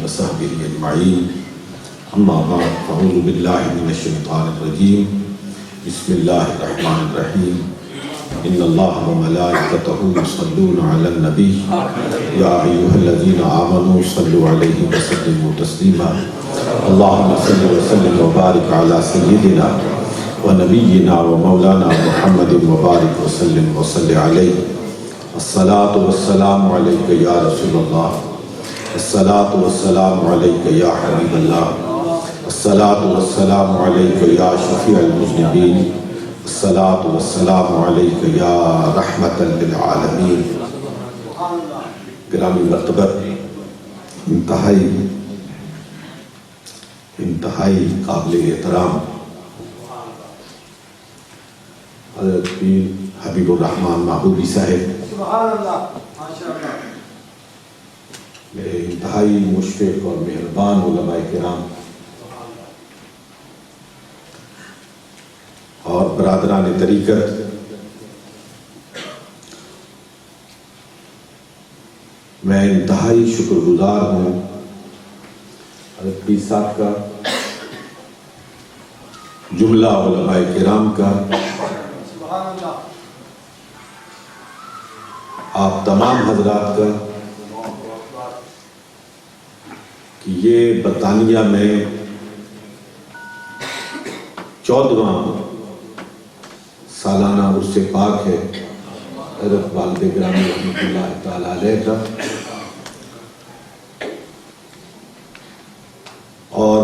وصحبه أجمعين أما بعد فأعوذ بالله من الشيطان الرجيم بسم الله الرحمن الرحيم إن الله وملائكته يصلون على النبي يا أيها الذين آمنوا صلوا عليه وسلموا تسليما اللهم صل وسلم وبارك على سيدنا ونبينا ومولانا محمد وبارك وسلم وصل عليه الصلاة والسلام عليك يا رسول الله الصلاة والسلام عليك يا حبيب الله الصلاة والسلام عليك يا شفيع المذنبين الصلاة والسلام عليك يا رحمة للعالمين. گرامی مرتبت انتہائی قابل احترام حضرت پیر حبیب الرحمن محبوبی صاحب، میرے انتہائی مشفق اور مہربان علماء کرام اور برادران طریقت، میں انتہائی شکر گزار ہوں حضرت پیر صاحب کا، جملہ علماء کرام کا، آپ تمام حضرات کا کہ یہ برطانیہ میں 14واں سالانہ عرس پاک ہے حضرت والد گرامی رحمۃ اللہ تعالی علیہ کا، اور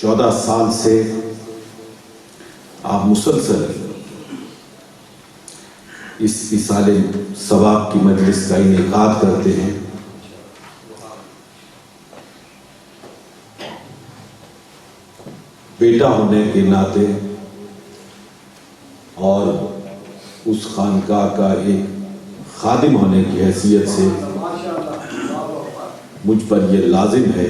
14 سال سے آپ مسلسل اس ایصال ثواب کی مجلس کا انعقاد کرتے ہیں. بیٹا ہونے کے ناطے اور اس خانقاہ کا ایک خادم ہونے کی حیثیت سے مجھ پر یہ لازم ہے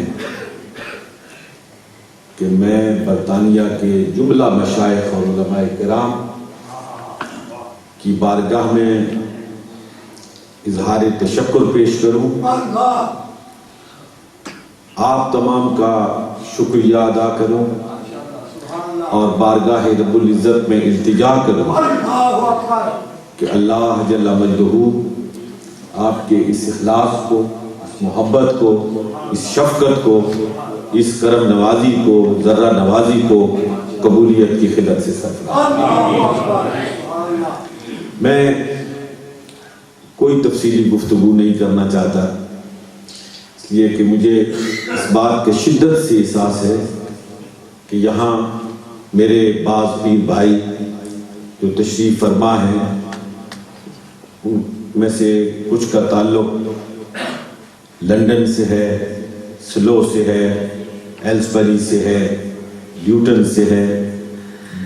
کہ میں برطانیہ کے جملہ مشائخ اور علماء کرام کی بارگاہ میں اظہار تشکر پیش کروں، آپ تمام کا شکریہ ادا کروں اور بارگاہ رب العزت میں التجا کروں کہ اللہ جل مجدہ آپ کے اس اخلاص کو، اس محبت کو، اس شفقت کو، اس کرم نوازی کو، ذرہ نوازی کو قبولیت کی خدمت سے سرفراز. میں کوئی تفصیلی گفتگو نہیں کرنا چاہتا، اس لیے کہ مجھے اس بات کے شدت سے احساس ہے کہ یہاں میرے بعض پیر بھائی جو تشریف فرما ہیں، ان میں سے کچھ کا تعلق لندن سے ہے، سلو سے ہے، ایلسبری سے ہے، لیوٹن سے ہے،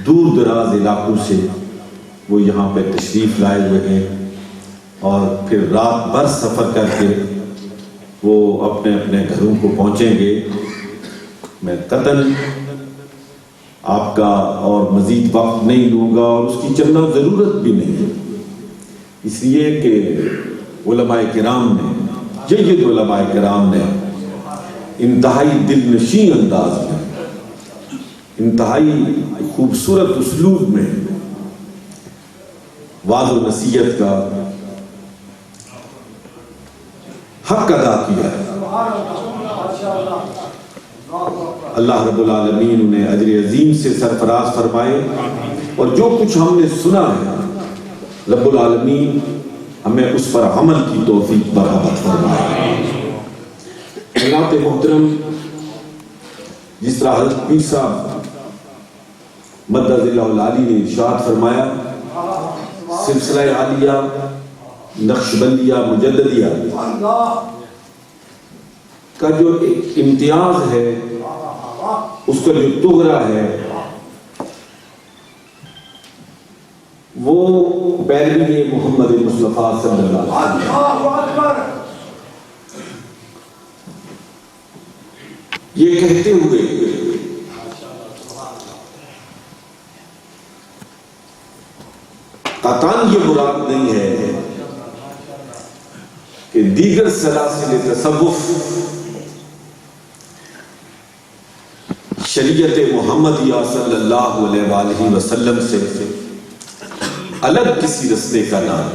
دور دراز علاقوں سے وہ یہاں پہ تشریف لائے ہوئے ہیں، اور پھر رات بھر سفر کر کے وہ اپنے اپنے گھروں کو پہنچیں گے. میں قطعاً آپ کا اور مزید وقت نہیں لوں گا، اور اس کی چندہ ضرورت بھی نہیں ہے، اس لیے کہ علماء کرام نے، جید علماء کرام نے انتہائی دل نشین انداز میں، انتہائی خوبصورت اسلوب میں وعظ و نصیحت کا حق ادا کیا ہے. اللہ رب العالمین انہیں اجر عظیم سے سرفراز فرمائے، اور جو کچھ ہم نے سنا ہے رب العالمین ہمیں اس پر عمل کی توفیق برابر فرمائے. حضرات محترم، جس طرح حضرت پیر صاحب مدد اللہ العالی نے ارشاد فرمایا، سلسلہ عالیہ نقشبندیہ مجددیہ کا جو ایک امتیاز ہے، اس کا جو تغرہ ہے، وہ پیروی محمد مصطفیٰ صلی اللہ علیہ وسلم. یہ کہتے ہوئے قطعاً یہ مراد نہیں ہے کہ دیگر سلاسل تصوف شریعت محمدیہ صلی اللہ علیہ وآلہ وسلم سے الگ کسی رستے کا نام.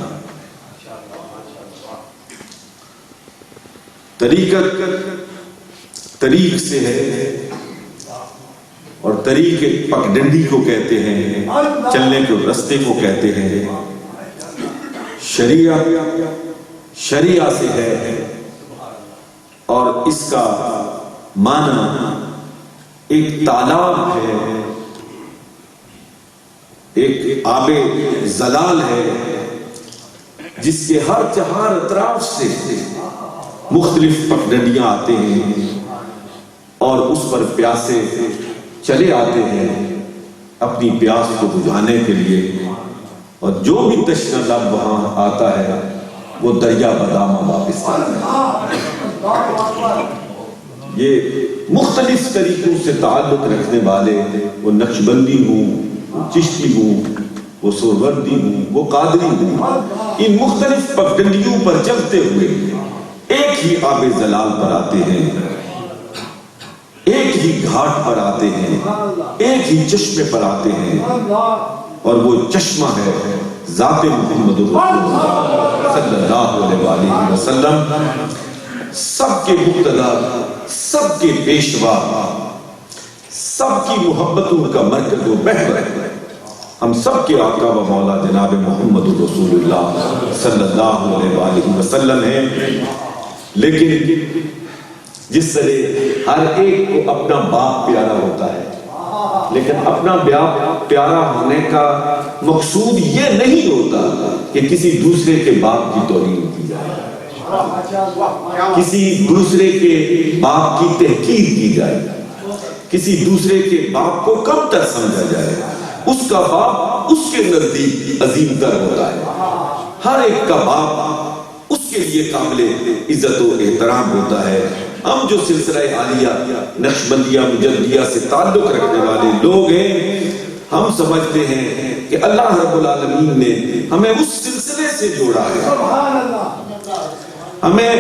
طریقت طریق سے ہے، اور طریق پگڈنڈی کو کہتے ہیں، چلنے کے رستے کو کہتے ہیں. شریعہ سے ہے، اور اس کا معنی ایک تالاب ہے، ایک آب زلال ہے، جس کے ہر چہار اطراف سے مختلف پگڈنڈیاں آتے ہیں، اور اس پر پیاسے چلے آتے ہیں اپنی پیاس کو بجھانے کے لیے، اور جو بھی تشنہ لب وہاں آتا ہے وہ دریا بدامہ واپس آتا ہے. یہ مختلف طریقوں سے تعلق رکھنے والے، وہ نقشبندی ہوں، وہ چشتی ہوں، وہ سہروردی ہوں، وہ قادری ہوں، ان مختلف پگڈنڈیوں پر چلتے ہوئے ایک ہی آب زلال پر آتے ہیں، ایک ہی گھاٹ پر آتے ہیں، ایک ہی چشمے پر آتے ہیں، اور وہ چشمہ ہے ذات محمد رسول اللہ صلی اللہ علیہ وآلہ وسلم. سب کے مقتدا، سب کے پیشوا، سب کی محبتوں کا مرکز و محور ہم سب کے آقا و مولا جناب محمد رسول اللہ صلی اللہ علیہ وآلہ وسلم ہیں. لیکن جس طرح ہر ایک کو اپنا باپ پیارا ہوتا ہے، لیکن اپنا باپ پیارا ہونے کا مقصود یہ نہیں ہوتا کہ کسی دوسرے کے باپ کی توہین کی جائے، کسی دوسرے کے باپ کی تحقیر کی جائے، کسی دوسرے کے باپ کو کم تر سمجھا جائے. اس کا باپ اس کے نزدیک عظیم تر ہوتا ہے. ہر ایک کا باپ اس کے لیے قابل عزت و احترام ہوتا ہے. ہم جو سلسلہ عالیہ نقشبندیہ مجددیہ سے تعلق رکھنے والے لوگ ہیں، ہم سمجھتے ہیں کہ اللہ رب العالمین نے ہمیں اس سلسلے سے جوڑا ہے، ہمیں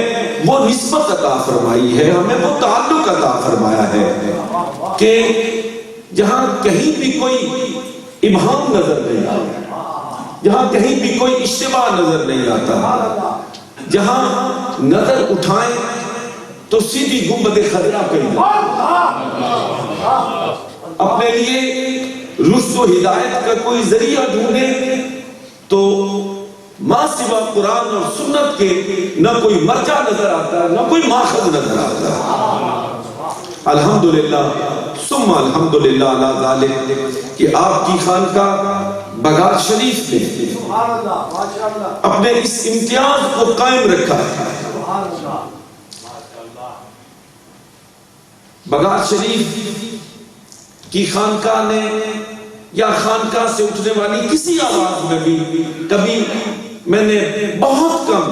وہ نسبت عطا فرمائی ہے، ہمیں وہ تعلق عطا فرمایا ہے کہ جہاں کہیں بھی کوئی ابہام نظر نہیں آتا، جہاں کہیں بھی کوئی اشتباہ نظر نہیں آتا، جہاں نظر اٹھائیں تو سیدھی گنبد خضرا پہ اپنے لیے رشد و ہدایت کا کوئی ذریعہ ڈھونڈے تو ماں سوا قرآن اور سنت کے نہ کوئی مرجع نظر آتا، نہ کوئی ماخذ نظر آتا. الحمدللہ ثم الحمدللہ علی ذالک کہ آپ کی خانقاہ بگاٹ شریف نے اپنے اس امتیاز کو قائم رکھا ہے. بگاٹ شریف کی خانقاہ نے یا خانقاہ سے اٹھنے والی کسی آواز میں بھی کبھی میں نے بہت کم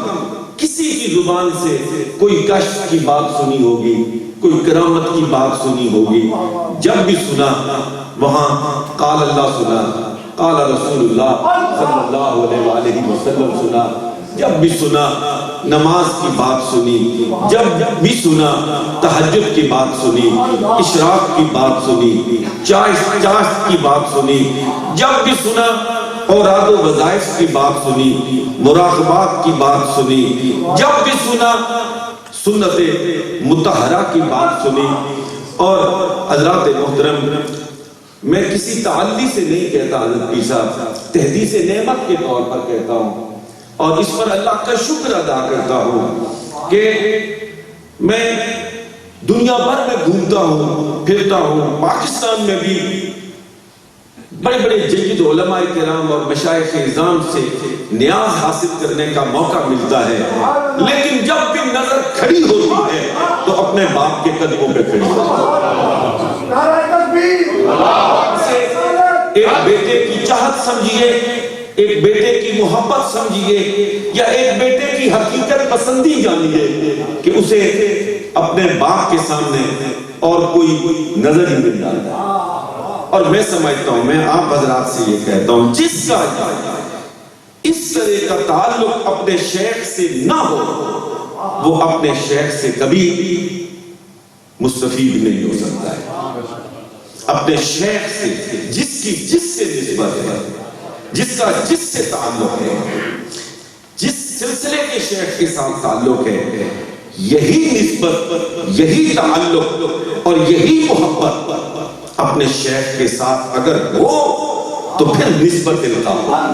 کسی کی زبان سے کوئی کشف کی بات سنی ہوگی، کوئی کرامت کی بات سنی ہوگی. جب بھی سنا وہاں قال اللہ سنا، قال رسول اللہ صلی اللہ علیہ وآلہ وسلم سنا. جب بھی سنا نماز کی بات سنی، جب بھی سنا تہجد کی بات سنی، اشراق کی بات سنی، چاشت کی بات سنی. جب بھی سنا اوراد و وظائف کی بات سنی، مراقبات کی بات سنی. جب بھی سنا سنت مطہرہ کی بات سنی. اور حضرات محترم، میں کسی تعلی سے نہیں کہتا حضرت پیر صاحب، تحدیث نعمت کے طور پر کہتا ہوں، اور اس پر اللہ کا شکر ادا کرتا ہوں کہ میں دنیا بھر میں گھومتا ہوں، پھرتا ہوں. پاکستان میں بھی بڑے بڑے جید علماء کرام اور مشائخ اعظام سے نیاز حاصل کرنے کا موقع ملتا ہے، لیکن جب بھی نظر کھڑی ہوتی ہے تو اپنے باپ کے قدموں پہ کھڑی ہوتی ہے. ایک بیٹے کی چاہت سمجھیے، ایک بیٹے کی محبت سمجھیے، یا ایک بیٹے کی حقیقت پسندی جانیے کہ اسے اپنے باپ کے سامنے اور کوئی نظر ہی مل جاتا ہے. اور میں سمجھتا ہوں، میں آپ حضرات سے یہ کہتا ہوں، جس کا اس طرح کا تعلق اپنے شیخ سے نہ ہو وہ اپنے شیخ سے کبھی مستفید نہیں ہو سکتا ہے. اپنے شیخ سے جس سے نسبت ہے، جس کا جس سے تعلق ہے، جس سلسلے کے شیخ کے ساتھ تعلق ہے، یہی نسبت، یہی تعلق اور یہی محبت اپنے شیخ کے ساتھ اگر ہو تو پھر نسبت القاء،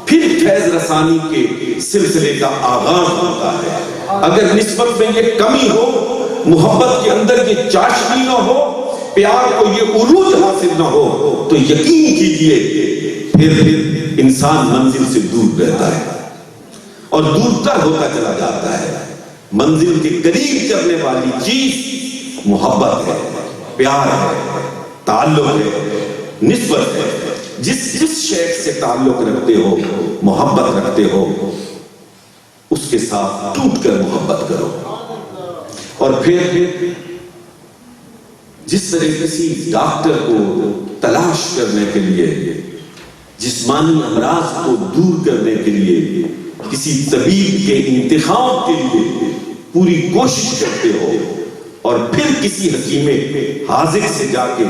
پھر فیض رسانی کے سلسلے کا آغاز ہوتا ہے۔ اگر نسبت میں یہ کمی ہو، محبت کے اندر یہ چاشنی نہ ہو، پیار کو یہ عروج حاصل نہ ہو، تو یقین کیجئے پھر انسان منزل سے دور رہتا ہے اور دور تر ہوتا چلا جاتا ہے۔ منزل کے قریب کرنے والی چیز محبت ہے، پیار ہے، تعلق ہے، نسبت ہے۔ جس شیخ سے تعلق رکھتے ہو، محبت رکھتے ہو، اس کے ساتھ ٹوٹ کر محبت کرو۔ اور پھر جس طرح کسی ڈاکٹر کو تلاش کرنے کے لیے، جسمانی امراض کو دور کرنے کے لیے، کسی طبیب کے انتخاب کے لیے پوری کوشش کرتے ہو، اور پھر کسی حکیم حاذق سے جا کے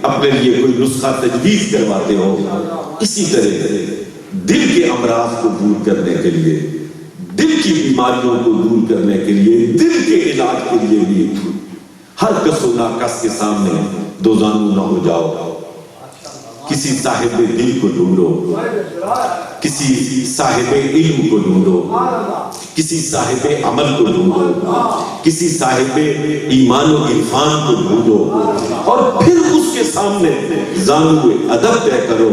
اپنے لیے کوئی نسخہ تجویز کرواتے ہو، اسی طرح دل کے امراض کو دور کرنے کے لیے، دل کی بیماریوں کو دور کرنے کے لیے، دل کے علاج کے لیے بھی ہر کس و ناکس کے سامنے دو زانو نہ ہو جاؤ۔ کسی صاحب دل کو ڈھونڈو، کسی صاحب علم کو ڈھونڈو، کسی صاحب عمل کو ڈھونڈو، کسی صاحب ایمان و عرفان کو ڈھونڈو، اور پھر اس کے سامنے زانو ادب طے کرو،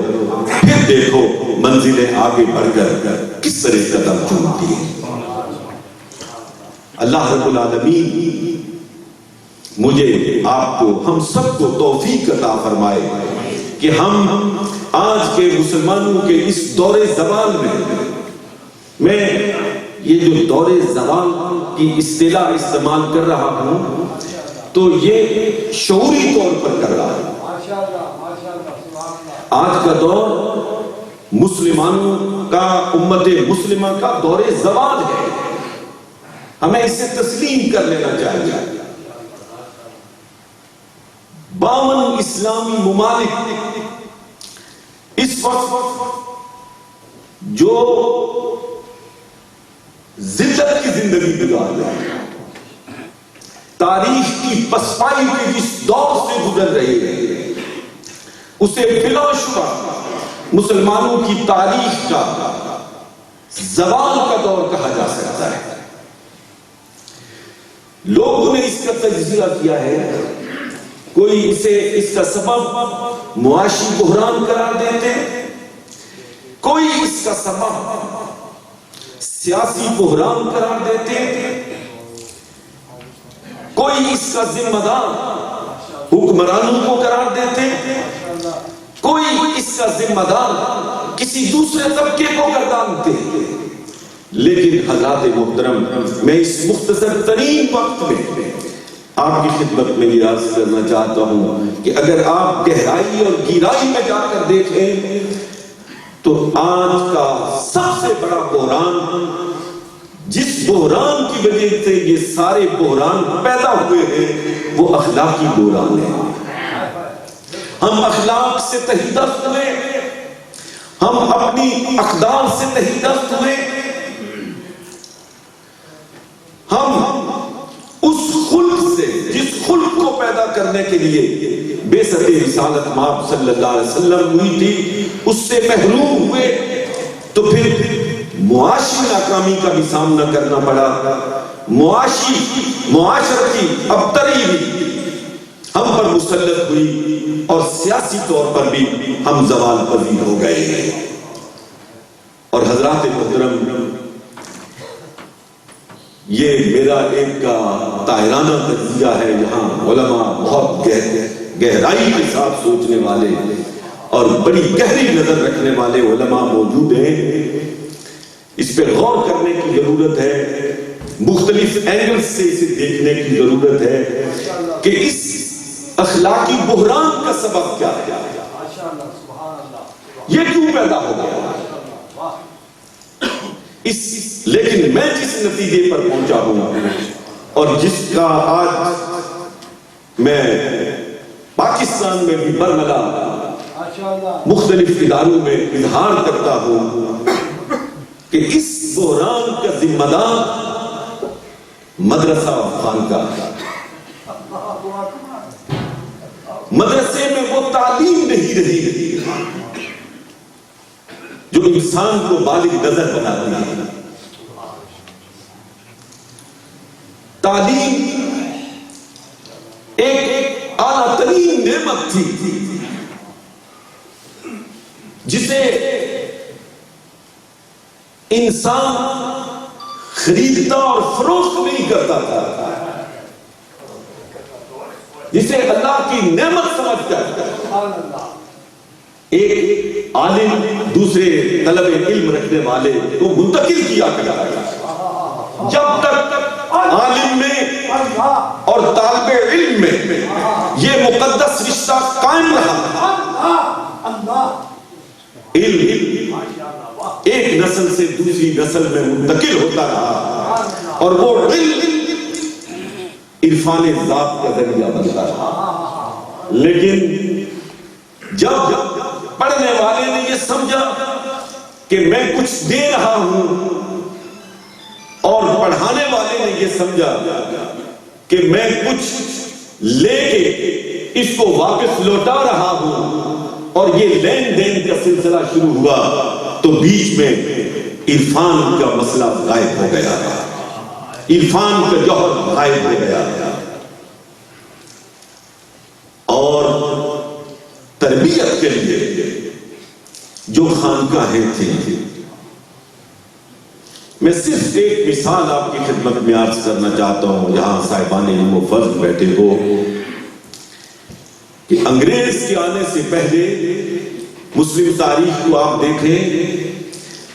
پھر دیکھو منزلیں آگے بڑھ کر کس طرح قدم چومتی ہے۔ اللہ رب العالمین مجھے، آپ کو، ہم سب کو توفیق عطا فرمائے کہ ہم آج کے مسلمانوں کے اس دور زوال میں یہ جو دور زوال کی اصطلاح استعمال کر رہا ہوں تو یہ شعوری طور پر کر رہا ہوں۔ آج کا دور مسلمانوں کا، امت مسلمہ کا دور زوال ہے، ہمیں اسے تسلیم کر لینا چاہیے۔ 52 اسلامی ممالک اس وقت جو ذلت کی زندگی گزار رہے ہیں، تاریخ کی پسپائی کے جس دور سے گزر رہے ہیں، اسے بلا شبہ مسلمانوں کی تاریخ کا زوال کا دور کہا جا سکتا ہے۔ لوگوں نے اس کا تجزیہ کیا ہے، کوئی اس کا سبب معاشی بحران قرار دیتے، کوئی اس کا سبب سیاسی بحران قرار دیتے، کوئی اس کا ذمہ دار حکمرانوں کو قرار دیتے، کوئی اس کا ذمہ دار کسی دوسرے طبقے کو گردانتے۔ لیکن حضرات محترم، میں اس مختصر ترین وقت میں آپ کی خدمت میں یہ عرض کرنا چاہتا ہوں کہ اگر آپ گہرائی اور گہرائی میں جا کر دیکھیں تو آج کا سب سے بڑا بحران، جس بحران کی وجہ سے یہ سارے بحران پیدا ہوئے ہیں، وہ اخلاقی بحران ہے۔ ہم اخلاق سے تہیدست ہوئے، ہم اپنی اقدار سے تہیدست ہوئے، ہم اس خلق سے، جس خلق کو پیدا کرنے کے لیے بعثت رسالت مآب صلی اللہ علیہ وسلم ہوئی تھی، اس سے محروم ہوئے، تو پھر معاشی ناکامی کا بھی سامنا کرنا پڑا، معاشرتی ابتری بھی ہم پر مسلط ہوئی، اور سیاسی طور پر بھی ہم زوال پذیر ہو گئے ہیں۔ اور حضرات محترم، یہ میرا ایک کا طائرانہ تجزیہ ہے، یہاں علماء بہت گہرائی کے ساتھ سوچنے والے اور بڑی گہری نظر رکھنے والے علماء موجود ہیں، اس پہ غور کرنے کی ضرورت ہے، مختلف اینگل سے اسے دیکھنے کی ضرورت ہے کہ اس اخلاقی بحران کا سبب کیا ہے، یہ کیوں پیدا ہو گیا۔ لیکن میں جس نتیجے پر پہنچا ہوں اور جس کا آج میں پاکستان میں بھی برملا مختلف اداروں میں اظہار کرتا ہوں کہ اس بحران کا ذمہ دار مدرسہ اور خانقاہ، مدرسے میں وہ تعلیم نہیں رہی جو انسان کو بالغ نظر بناتی ہے۔ تعلیم ایک اعلیٰ ترین نعمت تھی جسے انسان خریدتا اور فروخت نہیں کرتا تھا، جسے اللہ کی نعمت سمجھ کر ایک عالم دوسرے طلب علم رکھنے والے کو منتقل کیا کرتا تھا۔ جب تک عالم میں اور طالب علم میں یہ مقدس رشتہ قائم رہا، علم ایک نسل سے دوسری نسل میں منتقل ہوتا رہا اور وہ علم عرفان ذات کا ذریعہ بنتا رہا۔ لیکن جب پڑھنے والے نے یہ سمجھا کہ میں کچھ دے رہا ہوں اور پڑھانے والے نے یہ سمجھا کہ میں کچھ لے کے اس کو واپس لوٹا رہا ہوں اور یہ لین دین کا سلسلہ شروع ہوا، تو بیچ میں عرفان کا مسئلہ غائب ہو گیا، عرفان کا جوہر غائب ہو گیا اور تربیت کے لیے جو خانقاہیں تھیں، میں صرف ایک مثال آپ کی خدمت میں عرض کرنا چاہتا ہوں، یہاں صاحبان علم و فضل بیٹھے ہو، کہ انگریز کے آنے سے پہلے مسلم تاریخ کو آپ دیکھیں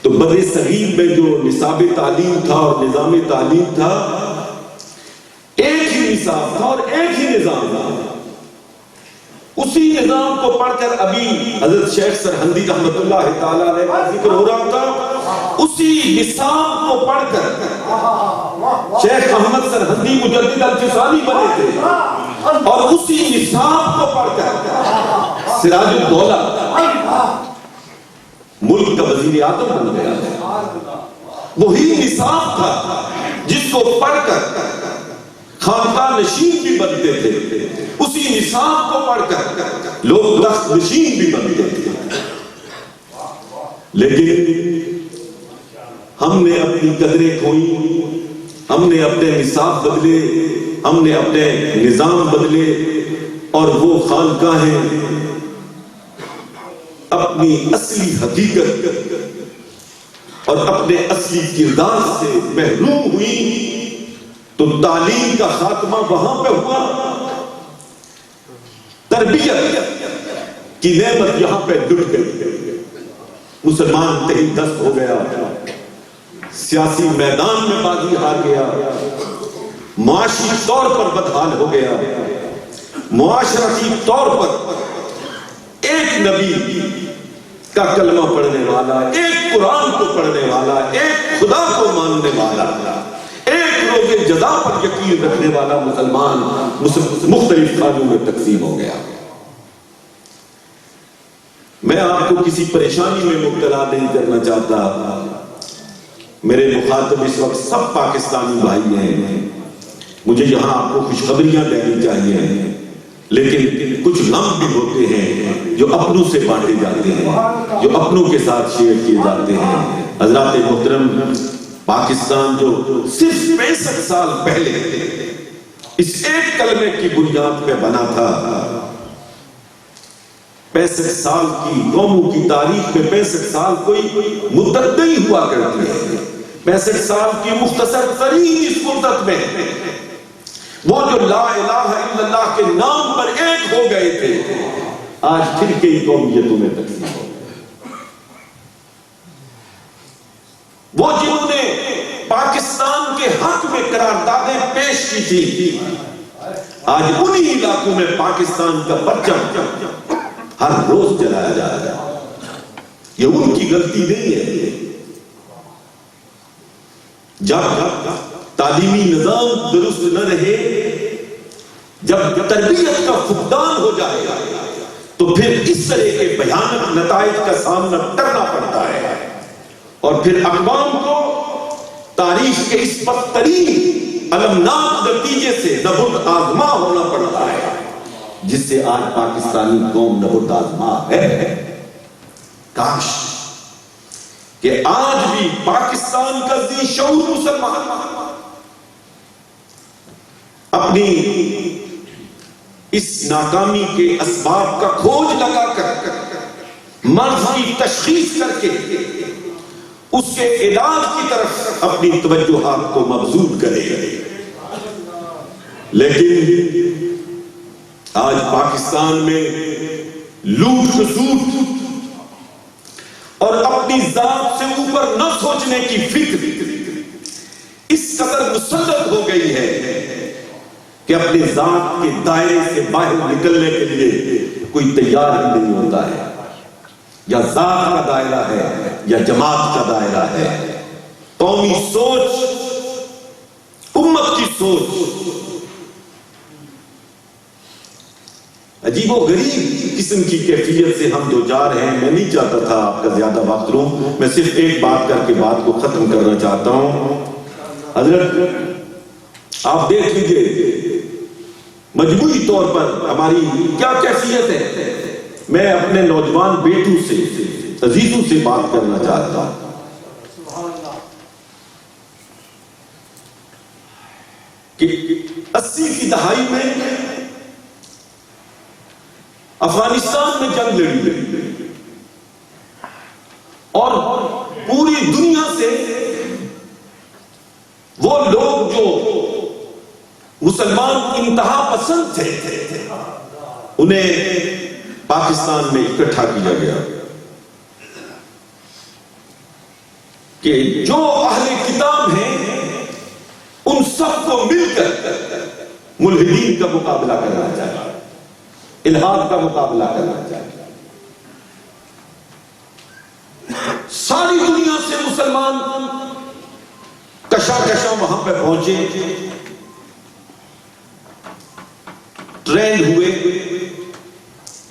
تو بر صغیر میں جو نصاب تعلیم تھا اور نظام تعلیم تھا، ایک ہی نصاب تھا اور ایک ہی نظام تھا۔ اسی نظام کو پڑھ کر ابھی حضرت شیخ سرہندی رحمت اللہ تعالیٰ علیہ کا ذکر ہو رہا تھا، اسی نصاب کو پڑھ کر شیخ احمد سرہندی مجدد الفسانی بنے تھے اور اسی نصاب کو پڑھ کر سراج الدولہ ملک کا وزیر اعظم بن گیا۔ وہی نصاب تھا جس کو پڑھ کر خانقاہ نشین بھی بنتے تھے، اسی نصاب کو پڑھ کر لوگ تخت نشین بھی بنتے تھے۔ لیکن ہم نے اپنی قدریں کھوئی، ہم نے اپنے نصاب بدلے، ہم نے اپنے نظام بدلے اور وہ خانقاہیں اپنی اصلی حقیقت اور اپنے اصلی کردار سے محروم ہوئی، تو تعلیم کا خاتمہ وہاں پہ ہوا، تربیت کی نعمت یہاں پہ ڈٹ گئی، مسلمان تہی دست ہو گیا، سیاسی میدان میں بازی ہار گیا، معاشی طور پر بدحال ہو گیا، معاشرتی طور پر ایک نبی کا کلمہ پڑھنے والا، ایک قرآن کو پڑھنے والا، ایک خدا کو ماننے والا، ایک روز جزا پر یقین رکھنے والا مسلمان مختلف خانوں میں تقسیم ہو گیا۔ میں آپ کو کسی پریشانی میں مبتلا نہیں کرنا چاہتا، میرے مخاطب اس وقت سب پاکستانی بھائی ہیں، مجھے یہاں آپ کو خوشخبریاں دینی چاہیے، لیکن کچھ غم بھی ہوتے ہیں جو اپنوں سے بانٹے جاتے ہیں، جو اپنوں کے ساتھ شیئر کیے جاتے ہیں۔ حضرات محترم، پاکستان جو صرف 65 سال پہلے اس ایک کلمے کی بنیاد پہ بنا تھا، 65 سال کی قوموں کی تاریخ میں 65 سال کوئی مدت نہیں ہوا کرتی ہے۔ 65 سال کی مختصر ترین اس مدت میں وہ جو لا الہ الا اللہ کے نام پر ایک ہو گئے تھے، آج پھر کئی قومیتوں میں تقسیم ہو گئے۔ وہ جنہوں نے پاکستان کے حق میں قراردادیں پیش کی تھی، آج انہی علاقوں میں پاکستان کا پرچم ہر روز جلایا جا رہا ہے۔ یہ ان کی غلطی نہیں ہے۔ جب تعلیمی نظام درست نہ رہے جب تربیت کا فقدان ہو جائے گا تو پھر اس طرح کے بھیانک نتائج کا سامنا کرنا پڑتا ہے، اور پھر اقوام کو تاریخ کے اس بدترین المناک نتیجے سے نبرد آزما ہونا پڑتا ہے، جس سے آج پاکستانی قوم نبرد آزما ہے۔ کاش کہ آج بھی پاکستان کا ذی شعور مسلمان اپنی اس ناکامی کے اسباب کا کھوج لگا کر مرض کی تشخیص کر کے اس کے علاج کی طرف اپنی توجہات کو مبذول کرے۔ لیکن آج پاکستان میں لوٹ خسوٹ اور اپنی ذات سے اوپر نہ سوچنے کی فکر اس قدر مسلط ہو گئی ہے کہ اپنے ذات کے دائرے سے باہر نکلنے کے لیے کوئی تیار ہی نہیں ہوتا ہے۔ یا ذات کا دائرہ ہے یا جماعت کا دائرہ ہے، قومی سوچ، امت کی سوچ عجیب و غریب قسم کی کیفیت سے ہم دوچار ہیں۔ میں نہیں چاہتا تھا آپ کا زیادہ وقت لوں، میں صرف ایک بات کر کے بات کو ختم کرنا چاہتا ہوں۔ حضرت آپ دیکھ لیجئے مجموعی طور پر ہماری کیا کیفیت ہے۔ میں اپنے نوجوان بیٹوں سے، عزیزوں سے بات کرنا چاہتا ہوں کہ 80 کی دہائی میں افغانستان میں جنگ لڑی اور پوری دنیا سے وہ لوگ جو مسلمان انتہا پسند تھے انہیں پاکستان میں اکٹھا کیا گیا کہ جو اہل کتاب ہیں ان سب کو مل کر ملحدین کا مقابلہ کرنا چاہیے، الہاد کا مقابلہ کرنا چاہیے۔ ساری دنیا سے مسلمان کشا وہاں پہ پہنچے، ٹرین ہوئے،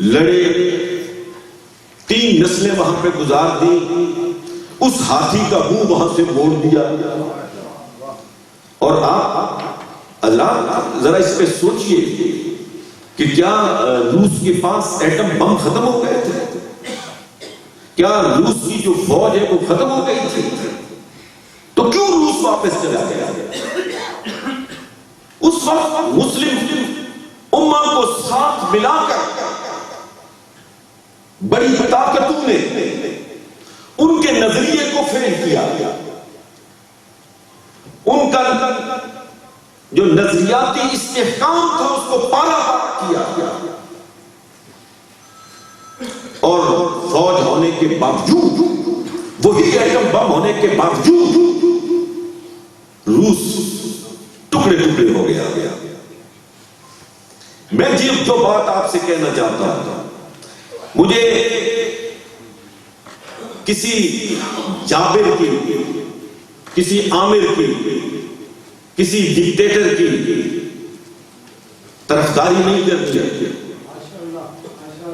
لڑے، 3 نسلیں وہاں پہ گزار دی، اس ہاتھی کا منہ وہاں سے موڑ دیا۔ اور آپ حضرات ذرا اس پہ سوچئے کہ کیا روس کے پاس ایٹم بم ختم ہو گئے تھے؟ کیا روس کی جو فوج ہے وہ ختم ہو گئی تھی؟ تو کیوں روس واپس چلا گیا؟ اس وقت مسلم امہ کو ساتھ ملا کر بڑی طاقتوں نے ان کے نظریے کو فیل کیا، ان کا جو نظریاتی استحکام تھا اس کو پارا کیا، اور فوج ہونے کے باوجود، وہی ایٹم بم ہونے کے باوجود روس ٹکڑے ٹکڑے ہو گیا۔ میں جو بات آپ سے کہنا چاہتا ہوں، مجھے کسی جابر کی، کسی عامر کی، کسی ڈکٹیٹر کی طرفداری نہیں کرنی ہے،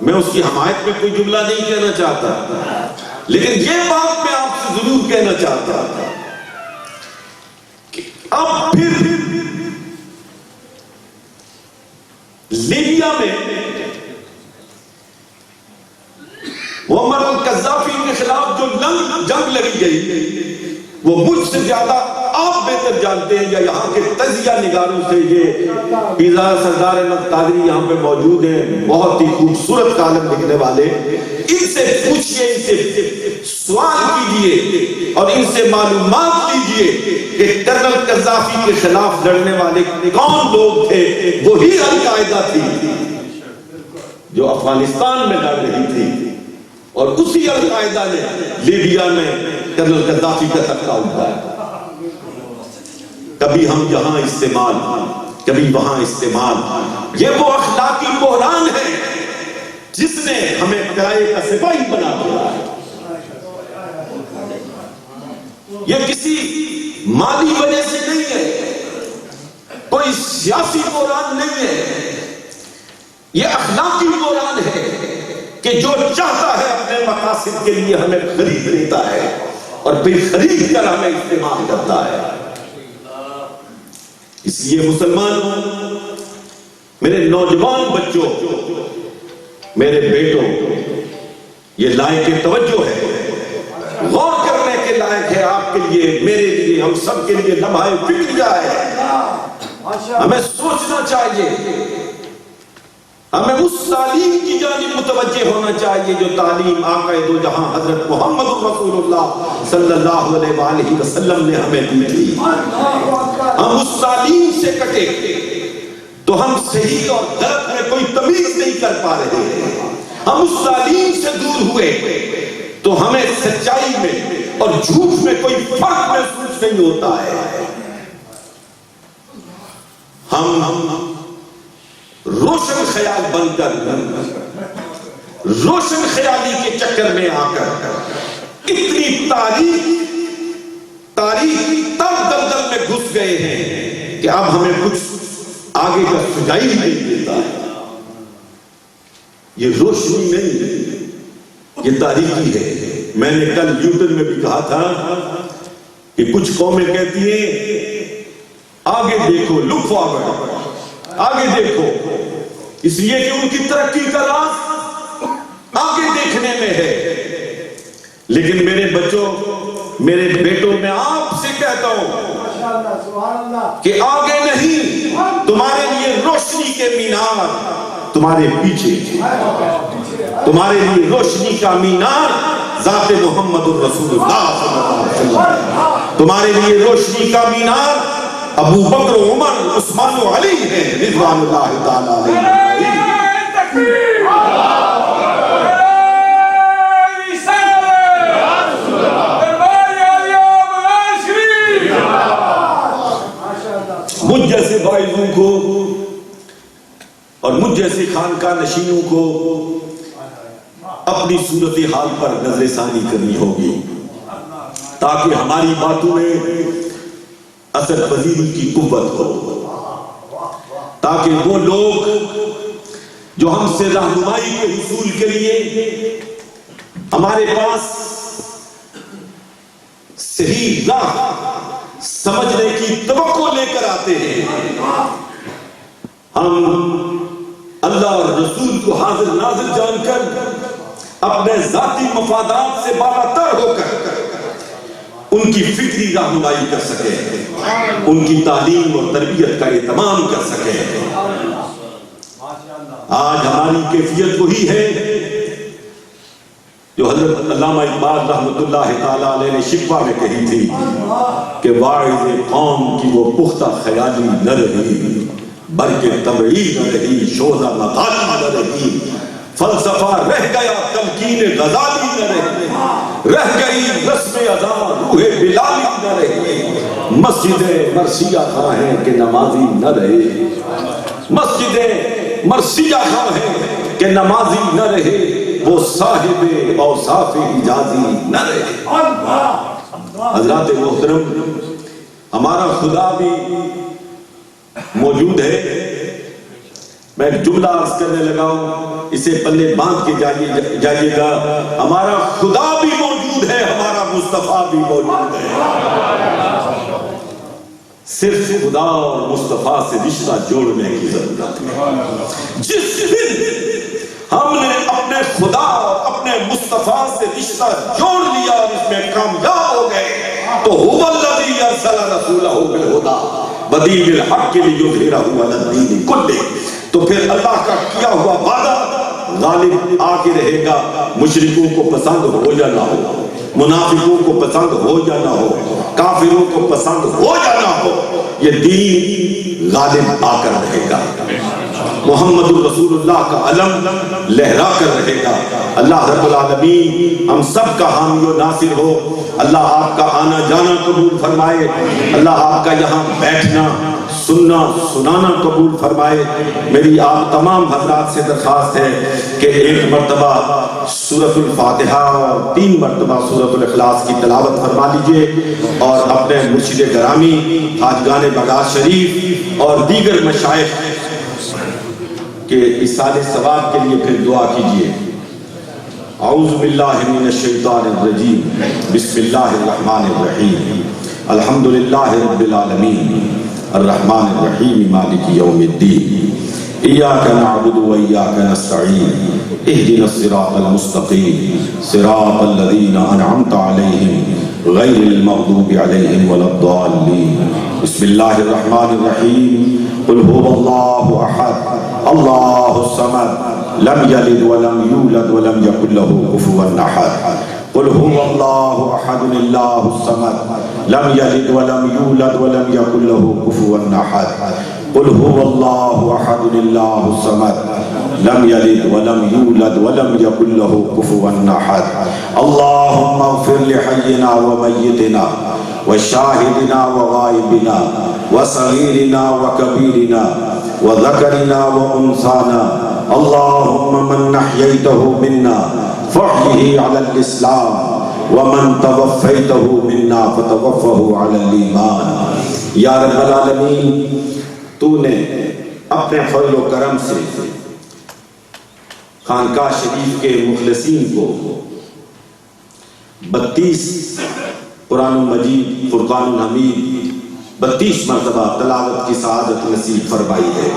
میں اس کی حمایت میں کوئی جملہ نہیں کہنا چاہتا، لیکن یہ بات میں آپ سے ضرور کہنا چاہتا کہ اب پھر لیبیا میں معمر القذافی کے خلاف جو جنگ لڑی گئی وہ مجھ سے زیادہ آپ بہتر جانتے ہیں، یا یہاں کے تجزیہ نگاروں سے۔ یہ پیزا سردار احمد قادری یہاں پہ موجود ہیں، بہت ہی خوبصورت کالم لکھنے والے، ان سے پوچھئے، ان سے سوال کیجئے اور ان سے معلومات لیجئے کہ کرنل قذافی کے خلاف لڑنے والے کون لوگ تھے۔ وہی القاعدہ تھی جو افغانستان میں لڑ رہی تھی، اور اسی القاعدہ نے لیبیا میں کرنل قذافی کا تختہ اٹھایا۔ کبھی ہم یہاں استعمال، کبھی وہاں استعمال۔ یہ وہ اخلاقی بحران ہے جس نے ہمیں کرائے کا سپاہی بنا دیا ہے۔ یہ کسی مالی وجہ سے نہیں ہے، کوئی سیاسی بحران نہیں ہے، یہ اخلاقی بحران ہے کہ جو چاہتا ہے اپنے مقاصد کے لیے ہمیں خرید لیتا ہے اور پھر خرید کر ہمیں استعمال کرتا ہے۔ اس لیے مسلمانوں، میرے نوجوان بچوں، میرے بیٹوں، یہ لائق توجہ ہے، غور کرنے کے لائق ہے آپ کے لیے، میرے لیے، ہم سب کے لیے لمحہ فکریہ ہے۔ ہمیں سوچنا چاہیے، ہمیں اس تعلیم کی جانب متوجہ ہونا چاہیے جو تعلیم آقا دو جہاں حضرت محمد رسول اللہ صلی اللہ علیہ وآلہ وسلم نے ہمیں دی تھی۔ ہم اس تعلیم سے کٹے تو ہم صحیح اور غلط میں کوئی تمیز نہیں کر پا رہے ہیں، ہم اس تعلیم سے دور ہوئے تو ہمیں سچائی میں اور جھوٹ میں کوئی فرق محسوس نہیں ہوتا ہے۔ ہم روشن خیال بن کر، روشن خیالی کے چکر میں آ کر اتنی تاریخی دلدل میں گھس گئے ہیں کہ اب ہمیں کچھ آگے کا سجائی نہیں دیتا ہے۔ یہ روشنی نہیں، یہ تاریخی ہے۔ میں نے کل نیوٹن میں بھی کہا تھا کہ کچھ قومیں کہتی ہیں آگے دیکھو، لک فارورڈ، آگے دیکھو، اس لیے کہ ان کی ترقی کا راز آگے دیکھنے میں ہے۔ لیکن میرے بچوں، میرے بیٹوں، میں آپ سے کہتا ہوں کہ آگے نہیں، تمہارے لیے روشنی کے مینار تمہارے پیچھے، تمہارے لیے روشنی کا مینار ذات محمد الرسول اللہ صلی اللہ علیہ وسلم، تمہارے لیے روشنی کا مینار ابو بکر، عمر، عثمان و علی ہیں رضوان اللہ تعالیٰ علیہ۔ مجھ جیسے بائزوں کو اور مجھ جیسے خانقاہ نشینوں کو اپنی صورتحال پر نظر ثانی کرنی ہوگی تاکہ ہماری باتوں میں اثر پذیری کی قوت ہو، تاکہ وہ لوگ جو ہم سے رہنمائی کے حصول کے لیے ہمارے پاس صحیح راہ سمجھنے کی توقع لے کر آتے ہیں، ہم اللہ اور رسول کو حاضر ناظر جان کر اپنے ذاتی مفادات سے بالاتر ہو کر ان کی فکری رہنمائی کر سکیں، ان کی تعلیم اور تربیت کا اہتمام کر سکیں۔ آج ہماری کیفیت وہی ہے جو حضرت علامہ اقبال رحمۃ اللہ تعالیٰ علیہ نے شکوہ میں کہی تھی کہ واعظ قوم کی وہ پختہ خیالی نہ رہی، بلکہ طبعی نہ رہی، شوزہ مقالی نہ رہی، فلسفہ رہ گیا تمکین غزالی نہ رہی، رہ گئی رسم اذاں روح بلالی نہ رہی، مسجدیں مرثیہ خواہ ہیں کہ نمازی نہ رہے، مسجدیں مرثیہ خواہ ہیں کہ نمازی نہ رہے، وہ صاحب اوصاف اجازی نہ رہے۔ حضرات محترم، ہمارا خدا بھی موجود ہے۔ میں ایک جملہ عرض کرنے لگا ہوں، اسے پلے باندھ کے جائیے گا۔ ہمارا خدا بھی موجود ہے، ہمارا مصطفیٰ بھی موجود ہے، صرف خدا اور مصطفیٰ سے رشتہ جوڑنے کی ضرورت ہے۔ جس دن ہم نے اپنے خدا اور اپنے مصطفیٰ سے رشتہ جوڑ لیا اور اس میں کامیاب ہو گئے تو هو الذی ارسل رسولہ بالہدی ودین الحق لیظہرہ علی الدین کلہ، تو پھر اللہ کا کیا ہوا وعدہ غالب آ کے رہے گا، مشرکوں کو پسند ہو یا نہ ہو، منافقوں کو پسند ہو یا نہ ہو، کافروں کو پسند ہو یا نہ ہو، یہ دین غالب آ کر رہے گا، محمد الرسول اللہ کا علم لہرا کر رہے گا۔ اللہ رب العالمین ہم سب کا حامی و ناصر ہو۔ اللہ آپ کا آنا جانا قبول فرمائے، اللہ آپ کا یہاں بیٹھنا سننا سنانا قبول فرمائے۔ میری آپ تمام حضرات سے درخواست ہے کہ ایک مرتبہ سورۃ الفاتحہ اور 3 مرتبہ سورۃ الاخلاص کی تلاوت فرما لیجئے اور اپنے مرشد گرامی حاجگان بغداد شریف اور دیگر مشائخ کہ ایصال ثواب کے لیے پھر دعا کیجئے۔ اعوذ باللہ من الشیطان الرجیم، بسم اللہ الرحمن الرحیم، الحمدللہ رب العالمین، الرحمن الرحیم، مالک یوم الدین، ایاک نعبد و ایاک نستعین، اہدنا الصراط المستقیم، صراط الذین انعمت علیہم غیر المغضوب علیہم ولا الضالین۔ بسم اللہ الرحمن الرحیم، قل هو اللہ احد اللہ الصمد لم یلد ولم یولد ولم یکن له کفوا احد۔ قل هو اللہ احد اللہ الصمد لم یلد ولم یولد ولم یکن له کفوا احد۔ قل هو اللہ احد اللہ الصمد لم یلد ولم یولد ولم یکن له کفوا احد۔ اللہم اغفر لحینا ومیتنا وشاہدنا وغائبنا وصغیرنا وکبیرنا وذکرنا وانثانا، اللہم من احییتہ منا فاحیہ علی الاسلام ومن توفیتہ منا فتوفہ علی الایمان۔ یا رب العالمین، تو نے اپنے فضل و کرم سے خانقاہ شریف کے مخلصین کو 32 قرآن مجید فرقان حمید 32 مرتبہ تلاوت کی سعادت نصیب فرمائی ہے،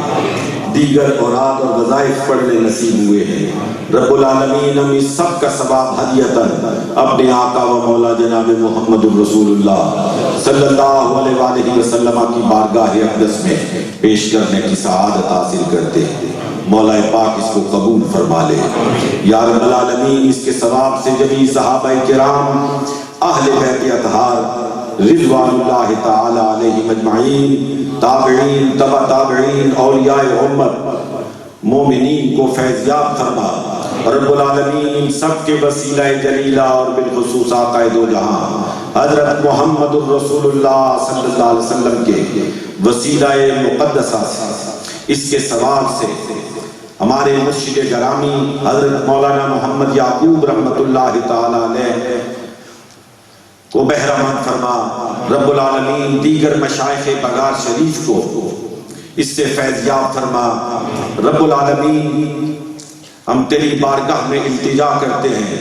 دیگر اوراد اور وظائف پڑھنے نصیب ہوئے ہیں۔ رب العالمین ہم اس سب کا ثواب ہدیتاً اپنے آقا و مولا جناب محمد رسول اللہ صلی اللہ علیہ وآلہ وسلم کی بارگاہ اقدس میں پیش کرنے کی سعادت حاصل کرتے ہیں۔ مولا پاک اس کو قبول فرما لے۔ یا رب العالمین، اس کے ثواب سے جمیع صحابہ کرام، اہل بیت اطہار رضوان اللہ تعالی علیہم اجمعین، تابعین، تبع تابعین، اولیاء امت، مومنین کو فیضیاب فرما۔ رب العالمین ان سب کے وسیلہ جلیلہ اور بالخصوص آقا دو جہاں حضرت محمد الرسول اللہ صلی اللہ علیہ وسلم کے وسیلہ مقدسہ سے، اس کے ثواب سے ہمارے مرشد گرامی حضرت مولانا محمد یعقوب رحمت اللہ تعالی علیہ کو بہرمند فرما۔ رب العالمین دیگر مشائخ بغداد شریف کو اس سے فیضیاب فرما۔ رب العالمین، ہم تیری بارگاہ میں التجا کرتے ہیں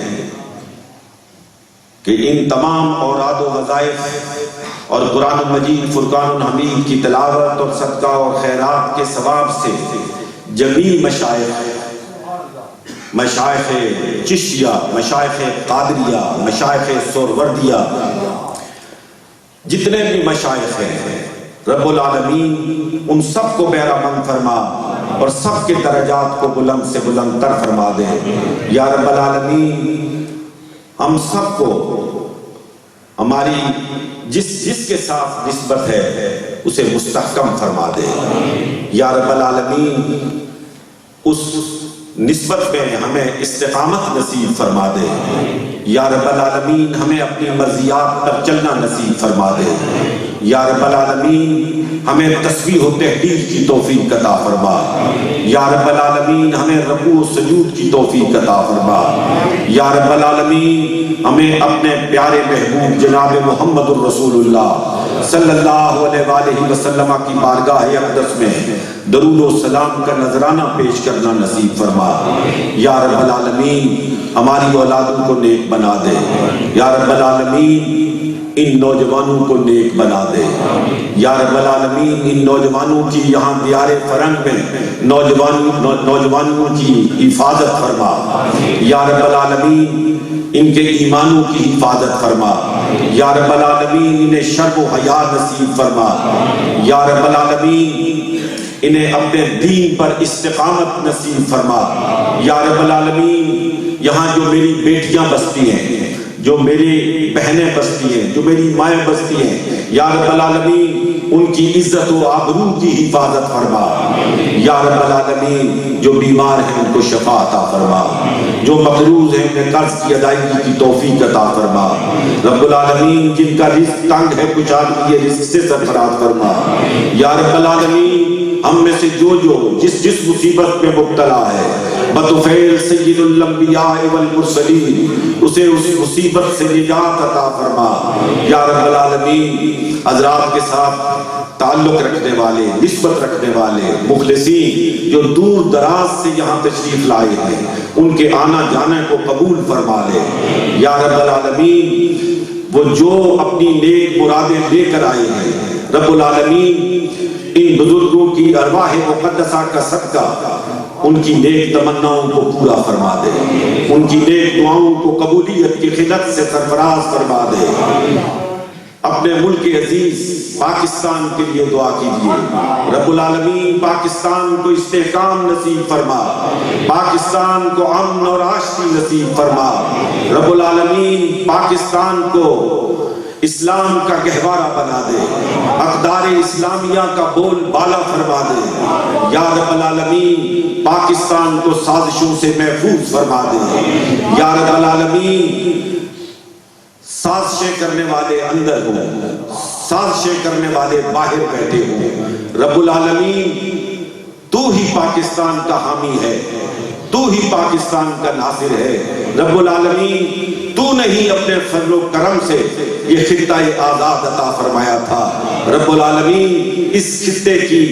کہ ان تمام اوراد و وظائف اور قرآن مجید فرقان حمید کی تلاوت اور صدقہ اور خیرات کے ثواب سے جمیع مشائخ چشتیہ، مشائخ قادریہ، مشائخ سہروردیہ، جتنے بھی مشائخ ہیں، رب العالمین ان سب کو بہرمند فرما اور سب کے درجات کو بلند سے بلند تر فرما دے۔ یا رب العالمین، ہم سب کو ہماری جس کے ساتھ نسبت ہے اسے مستحکم فرما دے۔ یا رب العالمین، اس نسبت میں ہمیں استقامت نصیب فرما دے۔ یا رب العالمین، ہمیں اپنی مرضیات پر چلنا نصیب فرما دے۔ یا رب العالمین، ہمیں تسبیح و تحلیل کی توفیق عطا فرما۔ یا رب العالمین، ہمیں رکوع و سجود کی توفیق عطا فرما۔ یا رب العالمین، ہمیں اپنے پیارے محبوب جناب محمد الرسول اللہ صلی اللہ علیہ وآلہ وسلم کی بارگاہ اقدس میں درود و سلام کا نذرانہ پیش کرنا نصیب فرما۔ یا رب العالمین، ہماری اولادوں کو نیک بنا دے۔ یا رب العالمین، ان نوجوانوں کو نیک بنا دے۔ یا رب العالمین، ان نوجوانوں کی یہاں دیار فرنگ میں نوجوانوں کی حفاظت فرما۔ یا رب العالمین، ان کے ایمانوں کی حفاظت فرما۔ یا رب العالمین، انہیں شرم و حیا نصیب فرما۔ یا رب العالمین، انہیں اپنے دین پر استقامت نصیب فرما۔ یا رب العالمین، یہاں جو میری بیٹیاں بستی ہیں، جو میری بہنیں بستی ہیں، جو میری مائیں بستی ہیں، یا رب العالمین ان کی عزت و آبرو کی حفاظت فرما یا رب العالمین، جو بیمار ہیں ان کو شفا عطا فرما، جو مقروض ہیں انہیں قرض کی ادائیگی کی توفیق عطا فرما رب العالمین، جن کا رزق تنگ ہے کچھ رزق سے سرفراز فرما یا رب العالمین، ہم میں سے جو جس مصیبت میں مبتلا ہے بطفیل سید الانبیاء والمرسلین، اسے اس مصیبت سے نجات عطا فرما یا رب العالمین۔ حضرات کے ساتھ تعلق رکھنے والے، نسبت رکھنے والے مخلصین جو دور دراز سے یہاں تشریف لائے ہیں، ان کے آنا جانے کو قبول فرما لے یا رب العالمین۔ وہ جو اپنی نیک مرادیں لے کر آئے ہیں رب العالمین، ان بزرگوں کی ارواح مقدسہ کا صدقہ ان کی نیک تمناؤں کو پورا فرما دے، ان کی نیک دعاؤں کو قبولیت کی خدمت سے سرفراز فرما دے۔ اپنے ملک عزیز پاکستان کے لیے دعا کیجیے رب العالمین، پاکستان کو استحکام نصیب فرما، پاکستان کو امن اور آشتی نصیب فرما رب العالمین، پاکستان کو اسلام کا گہوارہ بنا دے، اقدار اسلامیہ کا بول بالا فرما دے یا رب العالمین، پاکستان کو سازشوں سے محفوظ فرما دے یا رب العالمین۔ سازشیں کرنے والے اندر ہوں، سازشیں کرنے والے باہر بیٹھے ہوں رب العالمین، تو ہی پاکستان کا حامی ہے، تو ہی پاکستان کا ناصر ہے رب العالمین۔ تو نے ہی اپنے فضل و کرم سے یہ خطہ آزاد عطا فرمایا تھا رب العالمین، اس خطے کی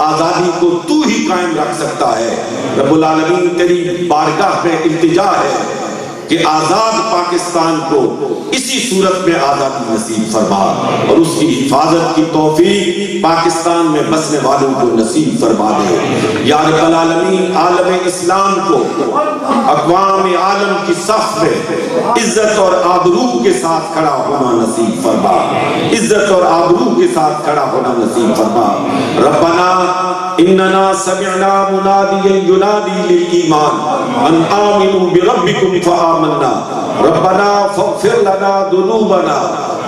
آزادی کو تو ہی قائم رکھ سکتا ہے رب العالمین۔ تیری بارگاہ میں التجا ہے کہ آزاد پاکستان کو اسی صورت میں آزادی نصیب فرما اور اس کی حفاظت کی توفیق پاکستان میں بسنے والوں کو نصیب فرما دے یا رب العالمین۔ عالم اسلام کو اقوام عالم کی صف میں عزت اور آبرو کے ساتھ کھڑا ہونا نصیب فرما، عزت اور آبرو کے ساتھ کھڑا ہونا نصیب فرما۔ ربنا اننا سمعنا منادیا ینادی للایمان ان آمنوا بربکم فآمنا ربنا فاغفر لنا ذنوبنا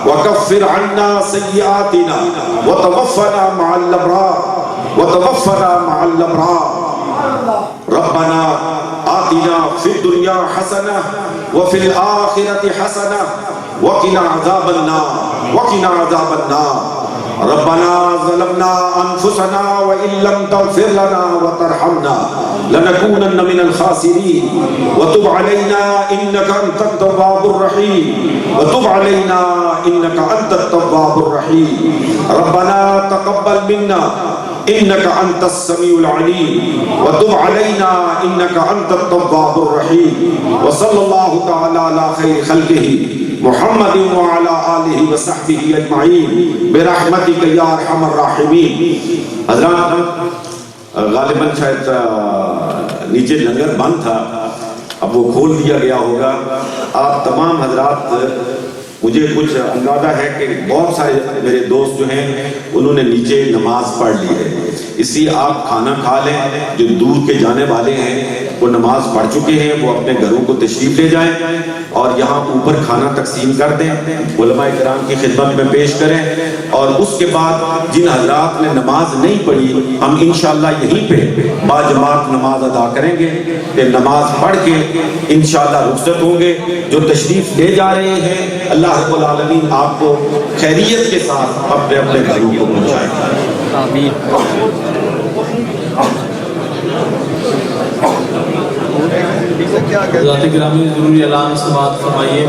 وكفر عنا سيئاتنا وتوفنا مع الابرار ربنا آتنا في الدنيا حسنة وفي الآخرة حسنة وقنا عذاب النار ربنا ظلمنا أنفسنا وإن لم تغفر لنا وترحمنا لنكونن من الخاسرين وتب علينا إنك أنت التواب الرحيم ربنا تقبل منا إنك أنت السميع العليم وتب علينا إنك أنت التواب الرحيم وصلى الله تعالى على خير خلقه محمد وعلى آلہ وصحبہ اجمعین برحمتک یا ارحم الراحمین۔ حضرات غالباً شاید نیچے لنگر بند تھا، اب وہ کھول دیا گیا ہوگا۔ آپ تمام حضرات، مجھے کچھ اندازہ ہے کہ بہت سارے میرے دوست جو ہیں انہوں نے نیچے نماز پڑھ لی ہے، اس لیے آپ کھانا کھا لیں۔ جو دور کے جانے والے ہیں وہ نماز پڑھ چکے ہیں، وہ اپنے گھروں کو تشریف لے جائیں اور یہاں اوپر کھانا تقسیم کر دیں، علماء کرام کی خدمت میں پیش کریں۔ اور اس کے بعد جن حضرات نے نماز نہیں پڑھی، ہم انشاءاللہ یہیں پہ باجماعت نماز ادا کریں گے کہ نماز پڑھ کے انشاءاللہ رخصت ہوں گے۔ جو تشریف لے جا رہے ہیں اللہ رب العالمین آپ کو خیریت کے ساتھ اپنے اپنے گھروں کو پہنچائے۔ آمین۔ حضرات گرامی ضروری اعلان سماعت فرمائیے۔